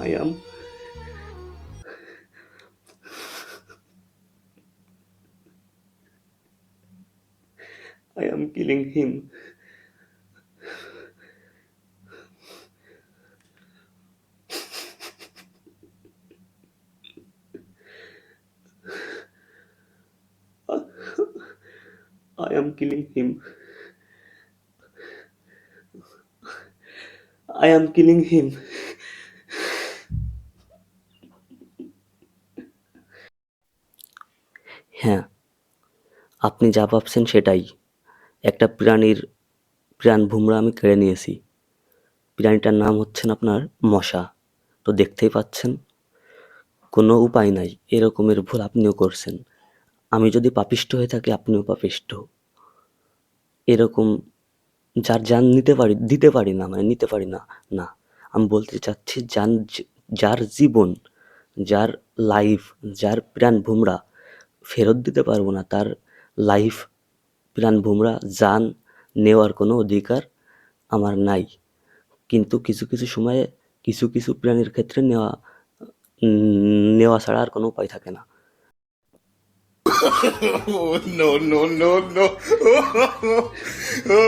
I am I am killing him. I am killing him. I am killing him. হ্যাঁ, আপনি যা ভাবছেন সেটাই। একটা প্রাণীর প্রাণভোমরা আমি কেড়ে নিয়েছি। প্রাণীটার নাম হচ্ছেন আপনার মশা। তো দেখতেই পাচ্ছেন, কোনো উপায় নাই। এরকমের ভুল আপনিও করছেন। আমি যদি পাপিষ্ঠ হয়ে থাকি, আপনিও পাপিষ্ঠ। এরকম যার জান দিতে পারি না, মানে নিতে পারি না, না। আমি বলতে চাচ্ছি যার জীবন, যার লাইফ, যার প্রাণভোমরা ফেরত দিতে পারবো না, তার লাইফ, প্রাণভোমরা, জান নেওয়ার কোনো অধিকার আমার নাই। কিন্তু কিছু সময়ে কিছু প্রাণীর ক্ষেত্রে নেওয়া ছাড়া আর কোনো উপায় থাকে না। Oh, no, no, no, no. তো